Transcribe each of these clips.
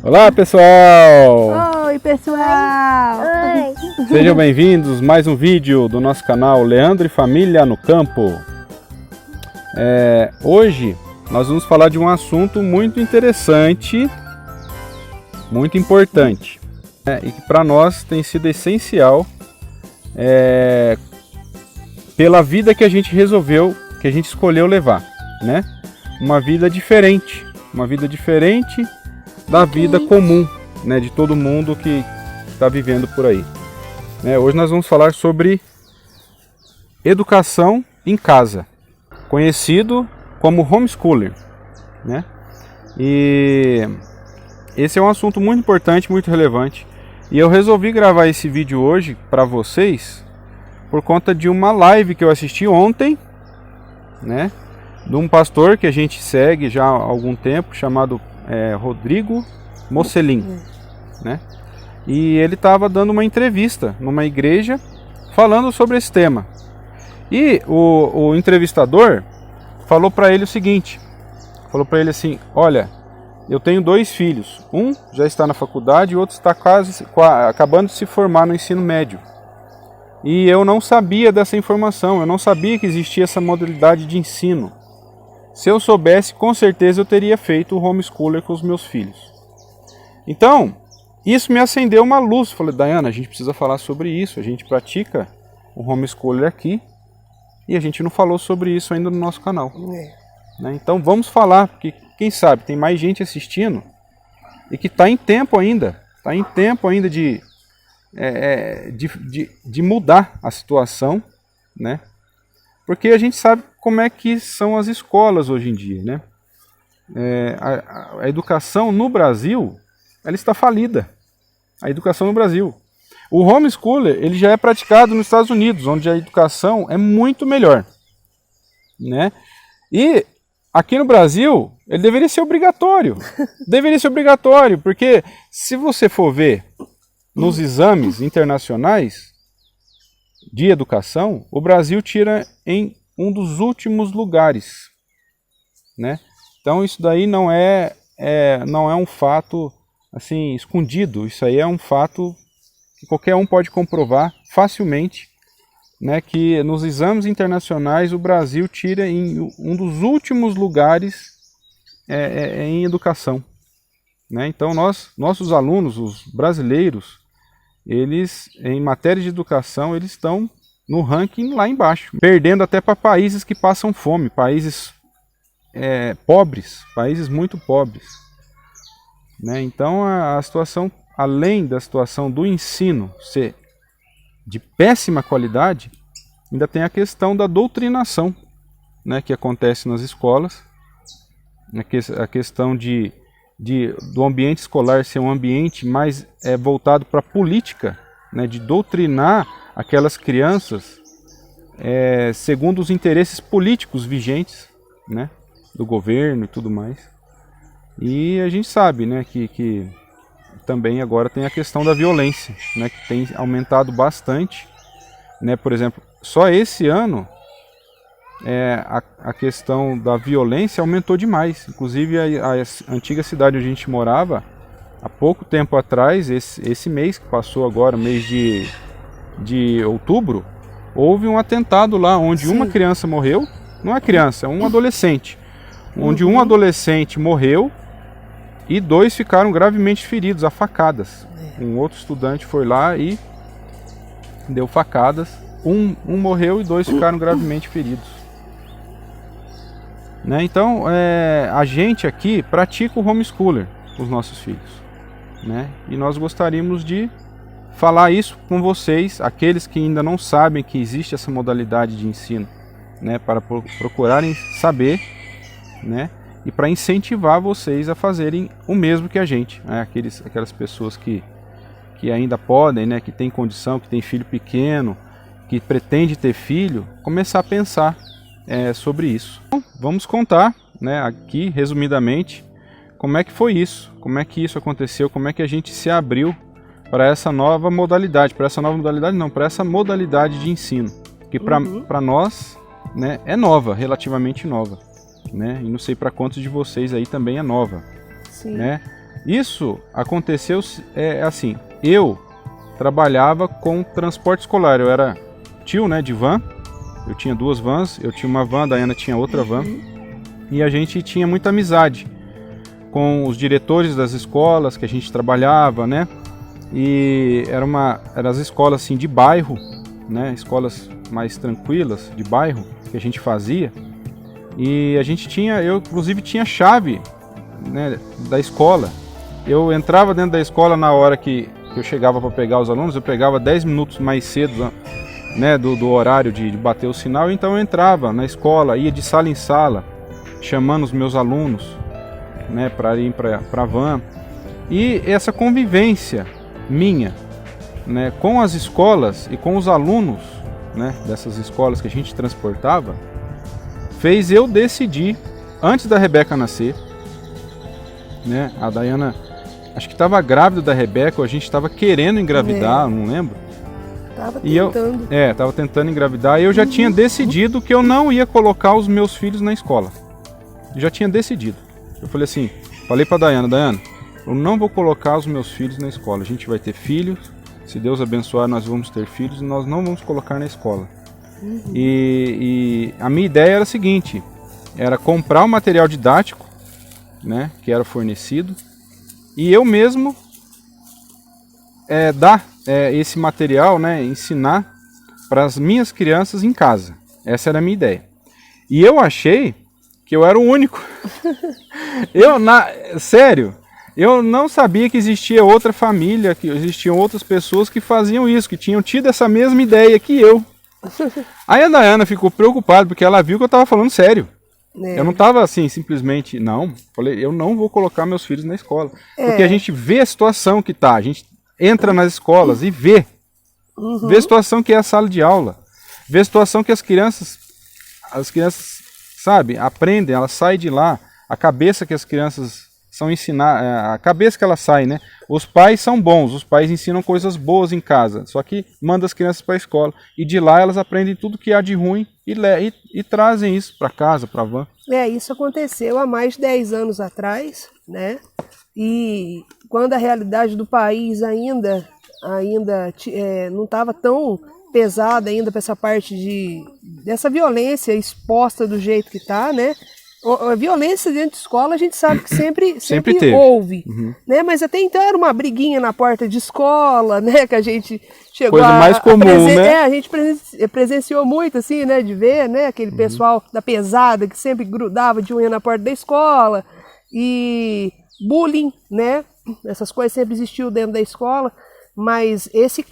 Olá, pessoal! Oi, pessoal! Oi. Sejam bem-vindos a mais um vídeo do nosso canal Leandro e Família no Campo. Hoje nós vamos falar de um assunto muito interessante, muito importante, e que para nós tem sido essencial pela vida que a gente resolveu, que a gente escolheu levar, né? Uma vida diferente da vida comum, né, de todo mundo que está vivendo por aí. Hoje nós vamos falar sobre educação em casa, conhecido como homeschooling, né? E esse é um assunto muito importante, muito relevante. E eu resolvi gravar esse vídeo hoje para vocês por conta de uma live que eu assisti ontem, né, de um pastor que a gente segue já há algum tempo, chamado Rodrigo Mocelin, né? E ele estava dando uma entrevista numa igreja falando sobre esse tema. E o entrevistador falou para ele o seguinte, falou para ele assim: olha, eu tenho 2 filhos, um já está na faculdade e o outro está acabando de se formar no ensino médio. E eu não sabia dessa informação, eu não sabia que existia essa modalidade de ensino. Se eu soubesse, com certeza eu teria feito o homeschooler com os meus filhos. Então, isso me acendeu uma luz. Falei: Dayana, a gente precisa falar sobre isso. A gente pratica o homeschooler aqui e a gente não falou sobre isso ainda no nosso canal. Né? Então vamos falar, porque quem sabe tem mais gente assistindo e que está em tempo ainda. Está em tempo ainda de mudar a situação, né? Porque a gente sabe como é que são as escolas hoje em dia, né? A educação no Brasil, ela está falida. A educação no Brasil. O homeschooler, ele já é praticado nos Estados Unidos, onde a educação é muito melhor, né? E aqui no Brasil, ele deveria ser obrigatório. Deveria ser obrigatório, porque se você for ver nos exames internacionais de educação, o Brasil tira em um dos últimos lugares, né? Então isso daí não é um fato assim escondido. Isso aí é um fato que qualquer um pode comprovar facilmente, né? Que nos exames internacionais o Brasil tira em um dos últimos lugares em educação, né? Então nossos alunos, os brasileiros, eles, em matéria de educação, eles estão no ranking lá embaixo, perdendo até para países que passam fome, países pobres, países muito pobres, né? Então a situação, além da situação do ensino ser de péssima qualidade, ainda tem a questão da doutrinação, né, que acontece nas escolas, a questão do ambiente escolar ser um ambiente mais voltado para a política, né, de doutrinar aquelas crianças segundo os interesses políticos vigentes, né, do governo e tudo mais. E a gente sabe, né, que também agora tem a questão da violência, né, que tem aumentado bastante, né? Por exemplo, só esse ano a questão da violência aumentou demais. Inclusive a antiga cidade onde a gente morava, há pouco tempo atrás, esse mês que passou agora, mês de outubro, houve um atentado lá onde uma criança morreu. Não é criança, é um adolescente. Onde um adolescente morreu e 2 ficaram gravemente feridos a facadas. Um outro estudante foi lá e deu facadas. Um morreu e 2 ficaram gravemente feridos. Né? Então, a gente aqui pratica o homeschooler com os nossos filhos, né? E nós gostaríamos de falar isso com vocês, aqueles que ainda não sabem que existe essa modalidade de ensino, né? Para procurarem saber, né? E para incentivar vocês a fazerem o mesmo que a gente, né? Aquelas pessoas que ainda podem, né? Que têm condição, que têm filho pequeno, que pretende ter filho, começar a pensar sobre isso. Então, vamos contar, né, aqui resumidamente como é que foi isso, como é que isso aconteceu, como é que a gente se abriu para essa nova modalidade, para essa modalidade de ensino, que para nós, né, é nova, relativamente nova, né? E não sei para quantos de vocês aí também é nova. Sim. Né? Isso aconteceu assim, eu trabalhava com transporte escolar, eu era tio, né, de van, eu tinha 2 vans, eu tinha uma van, a Daiana tinha outra van, e a gente tinha muita amizade com os diretores das escolas que a gente trabalhava, né, e eram as escolas assim de bairro, né, escolas mais tranquilas de bairro que a gente fazia, e eu inclusive tinha chave, né, da escola. Eu entrava dentro da escola na hora que eu chegava para pegar os alunos, eu pegava 10 minutos mais cedo, né, do horário de bater o sinal, então eu entrava na escola, ia de sala em sala, chamando os meus alunos, né, para ir para a van. E essa convivência minha, né, com as escolas e com os alunos, né, dessas escolas que a gente transportava, fez eu decidir, antes da Rebeca nascer, né, a Daiana acho que estava grávida da Rebeca, ou a gente estava querendo engravidar, não lembro. Tava tentando engravidar, e eu já tinha decidido que eu não ia colocar os meus filhos na escola. Eu já tinha decidido. Eu falei assim, falei pra Daiana, eu não vou colocar os meus filhos na escola. A gente vai ter filhos, se Deus abençoar nós vamos ter filhos, e nós não vamos colocar na escola. E a minha ideia era a seguinte, era comprar o material didático, né, que era fornecido, e eu mesmo dar esse material, né, ensinar para as minhas crianças em casa. Essa era a minha ideia. E eu achei que eu era o único. Sério, eu não sabia que existia outra família, que existiam outras pessoas que faziam isso, que tinham tido essa mesma ideia que eu. Aí a Daiana ficou preocupada, porque ela viu que eu estava falando sério. Eu não estava assim, simplesmente, não. Falei, eu não vou colocar meus filhos na escola. Porque a gente vê a situação que tá, a gente entra nas escolas e vê. Vê a situação que é a sala de aula. Vê a situação que as crianças, sabe, aprendem, elas saem de lá. A cabeça que as crianças são ensinadas, a cabeça que elas saem, né? Os pais são bons, os pais ensinam coisas boas em casa, só que mandam as crianças para a escola. E de lá elas aprendem tudo que há de ruim e trazem isso para casa, para a van. Isso aconteceu há mais de 10 anos atrás, né? E quando a realidade do país ainda não estava tão pesada ainda para essa parte dessa violência exposta do jeito que está, né? A violência dentro de escola a gente sabe que sempre houve, né? Mas até então era uma briguinha na porta de escola, né? Que a gente chegou coisa mais comum, né? A gente presenciou muito assim, né? De ver, né? Aquele pessoal da pesada que sempre grudava de unha na porta da escola e bullying, né? Essas coisas sempre existiu dentro da escola, mas esses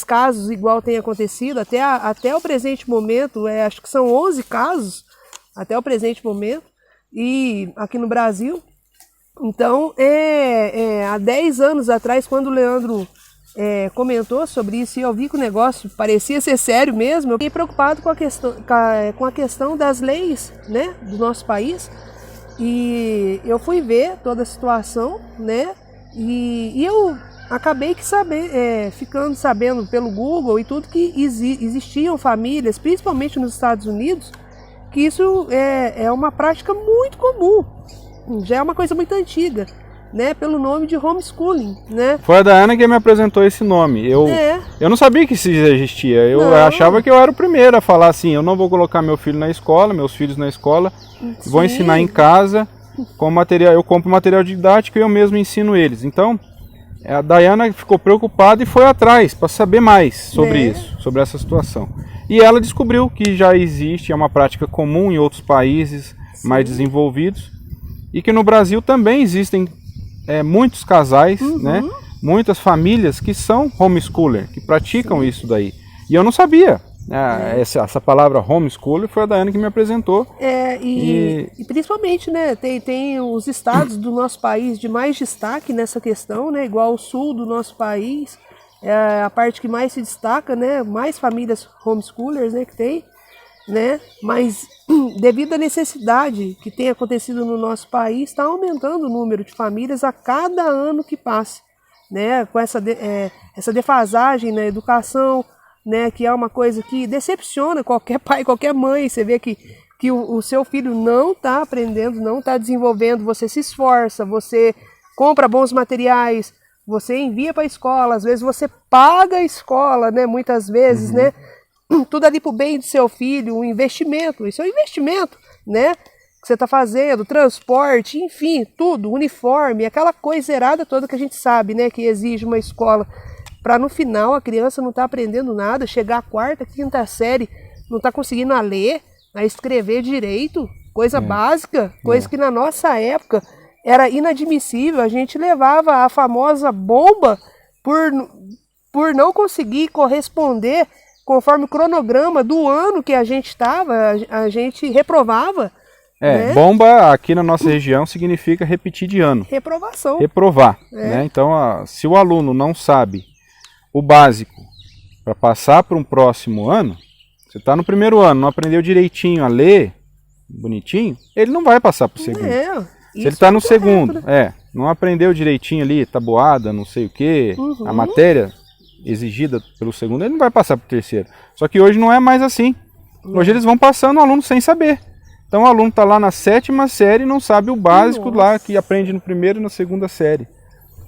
casos igual tem acontecido até o presente momento, acho que são 11 casos até o presente momento, e aqui no Brasil. Então, há 10 anos atrás, quando o Leandro comentou sobre isso, e eu vi que o negócio parecia ser sério mesmo, eu fiquei preocupado com a questão das leis, né, do nosso país, e eu fui ver toda a situação, né, e eu acabei ficando sabendo pelo Google e tudo que existiam famílias, principalmente nos Estados Unidos, que isso é uma prática muito comum, já é uma coisa muito antiga, né, pelo nome de homeschooling, né? Foi a Daiana que me apresentou esse nome. Eu não sabia que isso existia. Eu achava que eu era o primeiro a falar assim, eu não vou colocar meus filhos na escola, vou ensinar em casa com material, eu compro material didático e eu mesmo ensino eles. Então, a Daiana ficou preocupada e foi atrás para saber mais sobre isso, sobre essa situação. E ela descobriu que já existe, é uma prática comum em outros países mais desenvolvidos, e que no Brasil também existem muitos casais, né, muitas famílias que são homeschooler, que praticam isso daí. E eu não sabia. Essa palavra homeschooler foi a Daiana que me apresentou. E principalmente, né, tem os estados do nosso país de mais destaque nessa questão, né, igual o sul do nosso país, é a parte que mais se destaca, né, mais famílias homeschoolers, né, que tem, né, mas devido à necessidade que tem acontecido no nosso país, está aumentando o número de famílias a cada ano que passa, né, com essa defasagem na educação, né, que é uma coisa que decepciona qualquer pai, qualquer mãe. Você vê que que o seu filho não está aprendendo, não está desenvolvendo, você se esforça, você compra bons materiais, você envia para a escola, às vezes você paga a escola, né? Muitas vezes, né? Tudo ali para o bem do seu filho, um investimento, isso é um investimento, né? Que você está fazendo, transporte, enfim, tudo, uniforme, aquela coisa errada toda que a gente sabe, né? Que exige uma escola, para no final a criança não tá aprendendo nada, chegar à quarta, quinta série, não tá conseguindo a ler, a escrever direito, coisa básica, coisa que na nossa época era inadmissível. A gente levava a famosa bomba por não conseguir corresponder conforme o cronograma do ano que a gente estava, a gente reprovava. Né? Bomba aqui na nossa região significa repetir de ano. Reprovação. Reprovar. Né? Então, se o aluno não sabe o básico para passar para um próximo ano, você está no primeiro ano, não aprendeu direitinho a ler, bonitinho, ele não vai passar para o segundo. Se ele está no segundo, não aprendeu direitinho ali, tabuada, não sei o que, a matéria exigida pelo segundo, ele não vai passar para o terceiro. Só que hoje não é mais assim. Hoje eles vão passando o aluno sem saber. Então o aluno está lá na 7ª série e não sabe o básico lá que aprende no primeiro e na 2ª série.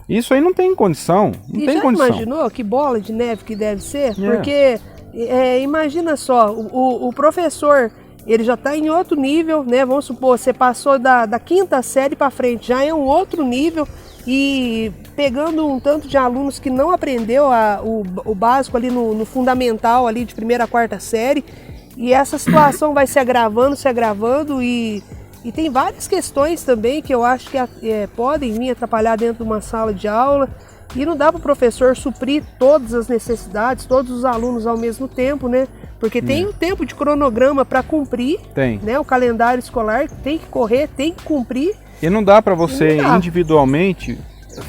Isso aí não tem condição. Não tem condição. Imaginou que bola de neve que deve ser? Porque imagina só, o professor, ele já está em outro nível, né? Vamos supor, você passou da 5ª série para frente, já é um outro nível, e pegando um tanto de alunos que não aprendeu o básico ali no fundamental, ali de 1ª a 4ª série, e essa situação vai se agravando e tem várias questões também que eu acho que podem vir atrapalhar dentro de uma sala de aula, e não dá para o professor suprir todas as necessidades, todos os alunos ao mesmo tempo, né? Porque tem um tempo de cronograma para cumprir, né? O calendário escolar tem que correr, tem que cumprir. E não dá para você individualmente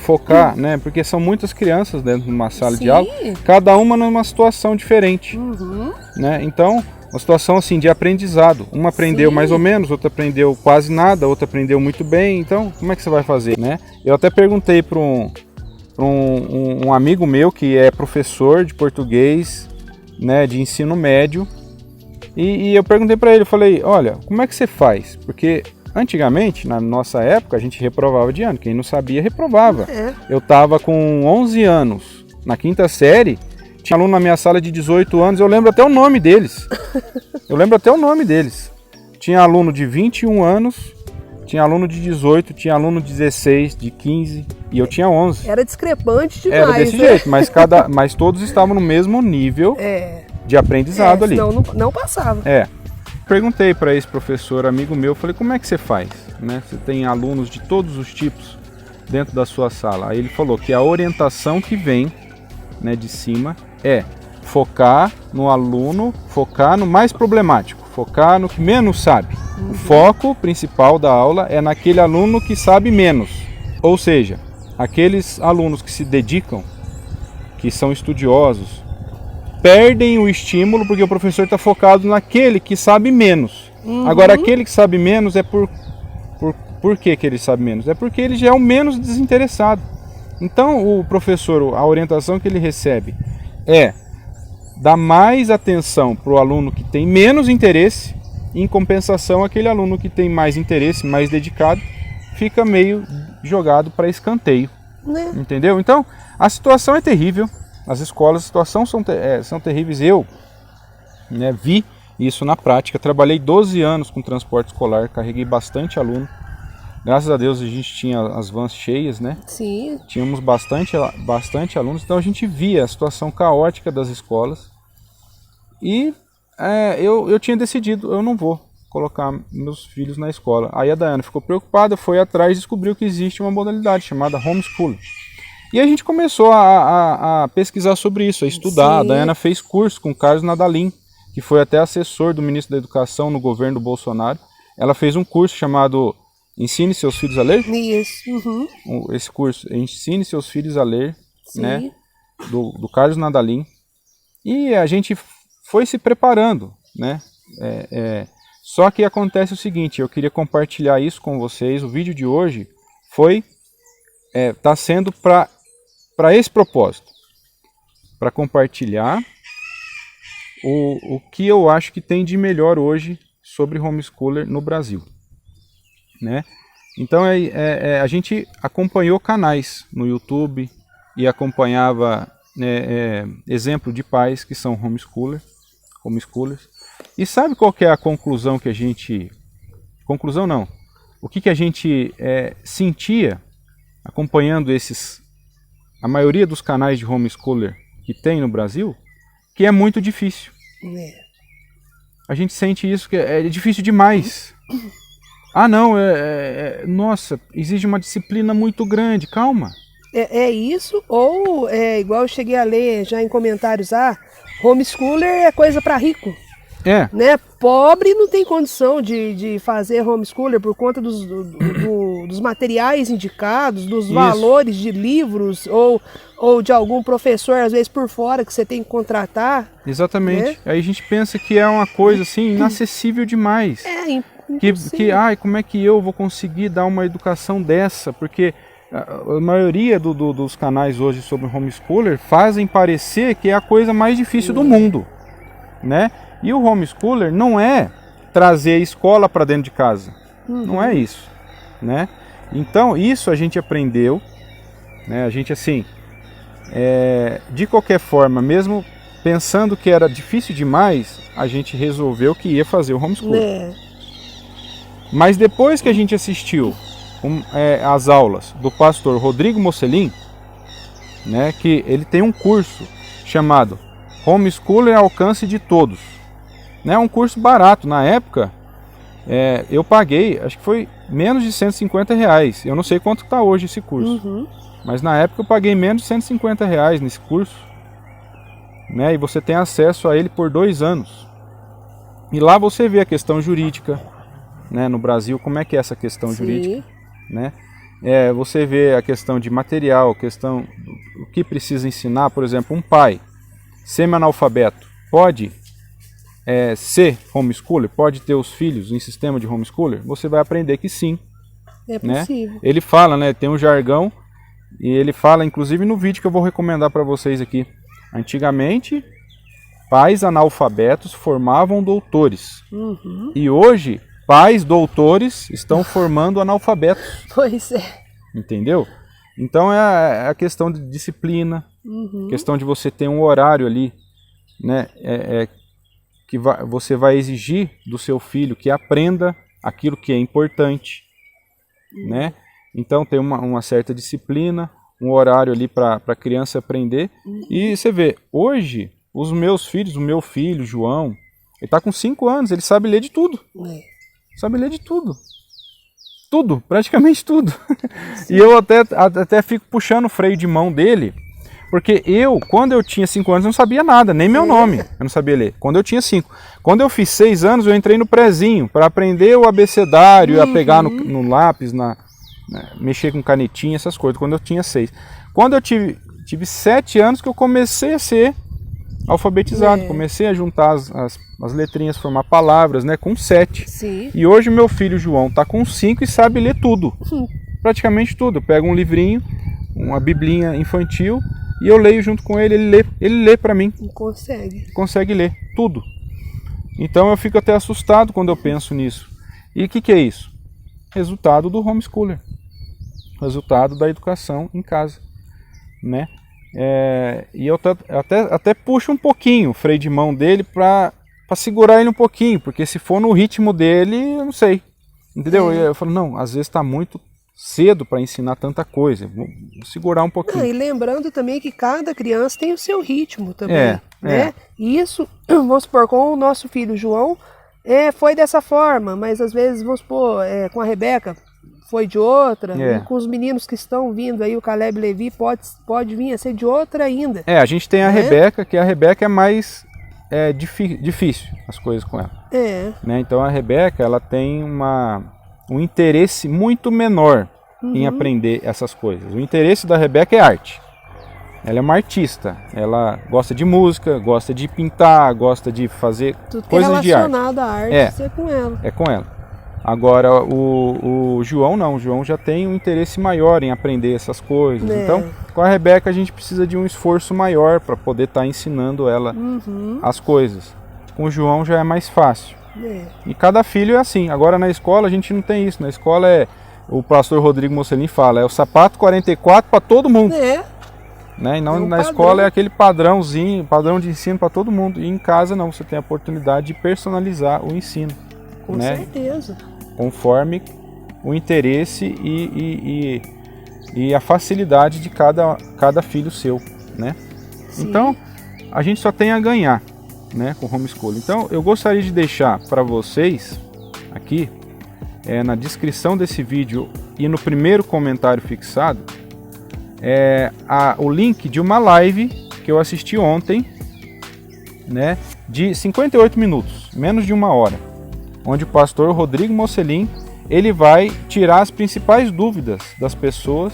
focar, né? Porque são muitas crianças dentro de uma sala de aula, cada uma numa situação diferente, né? Então, uma situação assim de aprendizado. Uma aprendeu mais ou menos, outra aprendeu quase nada, outra aprendeu muito bem. Então, como é que você vai fazer, né? Eu até perguntei para um amigo meu que é professor de português, né, de ensino médio, e eu perguntei para ele, eu falei, olha, como é que você faz? Porque antigamente, na nossa época, a gente reprovava de ano, quem não sabia reprovava. Eu estava com 11 anos, na 5ª série, tinha aluno na minha sala de 18 anos, eu lembro até o nome deles. Tinha aluno de 21 anos, tinha aluno de 18, tinha aluno de 16, de 15 e eu tinha 11. Era discrepante demais. Era desse jeito, mas todos estavam no mesmo nível de aprendizado ali. Senão não passava. Perguntei para esse professor, amigo meu, falei, como é que você faz? Né? Você tem alunos de todos os tipos dentro da sua sala. Aí ele falou que a orientação que vem, né, de cima é focar no aluno, focar no mais problemático, focar no que menos sabe. O foco principal da aula é naquele aluno que sabe menos. Ou seja, aqueles alunos que se dedicam, que são estudiosos, perdem o estímulo porque o professor está focado naquele que sabe menos. Agora, aquele que sabe menos é por que ele sabe menos? É porque ele já é o menos desinteressado. Então, o professor, a orientação que ele recebe é dar mais atenção para o aluno que tem menos interesse, em compensação, aquele aluno que tem mais interesse, mais dedicado, fica meio jogado para escanteio. Entendeu? Então, a situação é terrível. As escolas, a situação são terríveis. Eu, né, vi isso na prática. Trabalhei 12 anos com transporte escolar, carreguei bastante aluno. Graças a Deus a gente tinha as vans cheias, né? Sim. Tínhamos bastante alunos, então a gente via a situação caótica das escolas. E eu tinha decidido, eu não vou colocar meus filhos na escola. Aí a Daiana ficou preocupada, foi atrás e descobriu que existe uma modalidade chamada homeschooling. E a gente começou a pesquisar sobre isso, a estudar. A Daiana fez curso com o Carlos Nadalim, que foi até assessor do ministro da Educação no governo do Bolsonaro. Ela fez um curso chamado Ensine Seus Filhos a Ler. Isso. Esse curso, Ensine Seus Filhos a Ler, né, do Carlos Nadalim. E a gente foi se preparando, né? Só que acontece o seguinte, eu queria compartilhar isso com vocês. O vídeo de hoje está sendo para esse propósito, para compartilhar o que eu acho que tem de melhor hoje sobre homeschooler no Brasil, né? Então a gente acompanhou canais no YouTube e acompanhava exemplo de pais que são homeschoolers. E sabe qual que é a conclusão que a gente... Conclusão não. O que a gente sentia acompanhando a maioria dos canais de homeschooler que tem no Brasil? Que é muito difícil. A gente sente isso, que é difícil demais. Ah, não, nossa, exige uma disciplina muito grande, calma. É isso, ou igual eu cheguei a ler já em comentários, homeschooler é coisa para rico. Né? Pobre não tem condição de fazer homeschooler por conta dos materiais indicados, dos valores de livros ou de algum professor, às vezes por fora, que você tem que contratar. Exatamente. Né? Aí a gente pensa que é uma coisa assim inacessível demais. Como é que eu vou conseguir dar uma educação dessa? Porque a maioria dos canais hoje sobre homeschooler fazem parecer que é a coisa mais difícil do mundo, né? E o homeschooler não é trazer a escola para dentro de casa, não é isso, né? Então isso a gente aprendeu, né? A gente assim, de qualquer forma, mesmo pensando que era difícil demais, a gente resolveu que ia fazer o homeschooler. Mas depois que a gente assistiu as aulas do pastor Rodrigo Mocelin, né, que ele tem um curso chamado Homeschooler ao Alcance de Todos. É um curso barato. Na época, eu paguei, acho que foi menos de R$150. Eu não sei quanto está hoje esse curso. Mas na época eu paguei menos de R$150 nesse curso. Né, e você tem acesso a ele por 2 anos. E lá você vê a questão jurídica, né, no Brasil, como é que é essa questão jurídica. Né? Você vê a questão de material, questão do que precisa ensinar. Por exemplo, um pai semi-analfabeto pode ser homeschooler, pode ter os filhos em sistema de homeschooler? Você vai aprender que sim. É possível. Né? Ele fala, né, tem um jargão, e ele fala, inclusive no vídeo que eu vou recomendar para vocês aqui. Antigamente, pais analfabetos formavam doutores. E hoje, pais doutores estão formando analfabetos. Pois é. Entendeu? Então é a questão de disciplina, questão de você ter um horário ali, né, que você vai exigir do seu filho que aprenda aquilo que é importante, né? Então tem uma certa disciplina, um horário ali para a criança aprender. E você vê, hoje, os meus filhos, o meu filho, João, ele está com 5 anos, ele sabe ler de tudo. Sabe ler de tudo. Tudo, praticamente tudo. E eu até fico puxando o freio de mão dele, porque quando eu tinha 5 anos, eu não sabia nada, nem meu nome, eu não sabia ler. Quando eu tinha 5. Quando eu fiz 6 anos, eu entrei no prezinho, para aprender o abecedário, a pegar no lápis, mexer com canetinha, essas coisas, quando eu tinha 6. Quando eu tive 7 anos que eu comecei a ser alfabetizado, comecei a juntar as letrinhas, formar palavras, né, com 7. Sim. E hoje meu filho João está com 5 e sabe ler tudo, praticamente tudo. Eu pego um livrinho, uma biblinha infantil, e eu leio junto com ele, ele lê para mim. Consegue ler tudo. Então eu fico até assustado quando eu penso nisso. E o que é isso? Resultado do homeschooler. Resultado da educação em casa, né? E eu até puxo um pouquinho o freio de mão dele para segurar ele um pouquinho, porque se for no ritmo dele, eu não sei, entendeu? Eu falo, não, às vezes está muito cedo para ensinar tanta coisa, vou segurar um pouquinho. E lembrando também que cada criança tem o seu ritmo também, né? E isso, vamos supor, com o nosso filho João, foi dessa forma, mas às vezes, vamos supor, com a Rebeca, foi de outra, e com os meninos que estão vindo aí, o Caleb Levi pode vir a ser de outra ainda. A gente tem a Rebeca, que a Rebeca é mais difícil as coisas com ela. Né? Então a Rebeca, ela tem um interesse muito menor em aprender essas coisas. O interesse da Rebeca é arte. Ela é uma artista, ela gosta de música, gosta de pintar, gosta de fazer coisas de arte. Tudo relacionado à arte, é com ela. É com ela. Agora, o João não, o João já tem um interesse maior em aprender essas coisas. Então, com a Rebeca a gente precisa de um esforço maior para poder estar ensinando ela as coisas. Com o João já é mais fácil. E cada filho é assim. Agora na escola a gente não tem isso. Na escola o pastor Rodrigo Mocelin fala, é o sapato 44 para todo mundo. Né? E não, na escola é aquele padrãozinho, padrão de ensino para todo mundo. E em casa não, você tem a oportunidade de personalizar o ensino. Com certeza. Conforme o interesse e a facilidade de cada filho seu, né? Então, a gente só tem a ganhar, né, com o homeschooling. Então, eu gostaria de deixar para vocês aqui, na descrição desse vídeo e no primeiro comentário fixado, o link de uma live que eu assisti ontem, né, de 58 minutos, menos de 1 hora, onde o pastor Rodrigo Mocelin, ele vai tirar as principais dúvidas das pessoas,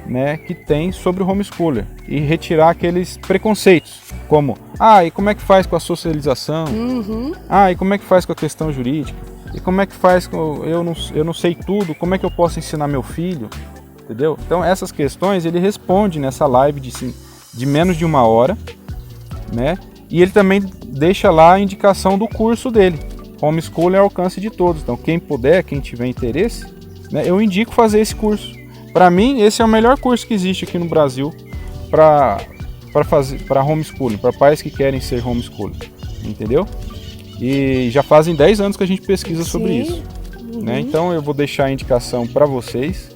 né, que tem sobre o homeschooler e retirar aqueles preconceitos, como, e como é que faz com a socialização? E como é que faz com a questão jurídica? E como é que faz com, eu não sei tudo, como é que eu posso ensinar meu filho? Entendeu? Então essas questões ele responde nessa live de menos de 1 hora, né? E ele também deixa lá a indicação do curso dele, Homeschooling ao alcance de todos. Então quem puder, quem tiver interesse, né, eu indico fazer esse curso. Para mim esse é o melhor curso que existe aqui no Brasil para homeschooling, para pais que querem ser homeschooling, entendeu? E já fazem 10 anos que a gente pesquisa sobre isso, né? Então eu vou deixar a indicação para vocês,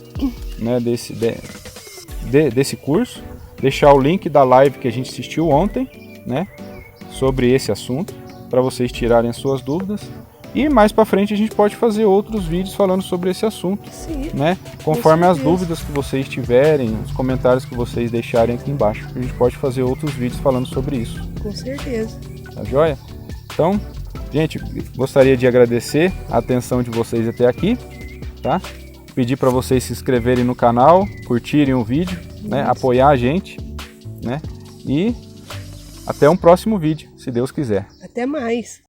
né, desse curso, deixar o link da live que a gente assistiu ontem, né, sobre esse assunto, para vocês tirarem as suas dúvidas. E mais para frente a gente pode fazer outros vídeos falando sobre esse assunto, né, conforme as dúvidas que vocês tiverem, os comentários que vocês deixarem aqui embaixo. A gente pode fazer outros vídeos falando sobre isso. Com certeza. Tá joia? Então, gente, gostaria de agradecer a atenção de vocês até aqui, tá? Pedir para vocês se inscreverem no canal, curtirem o vídeo, né, apoiar a gente, né? E até um próximo vídeo, se Deus quiser. Até mais.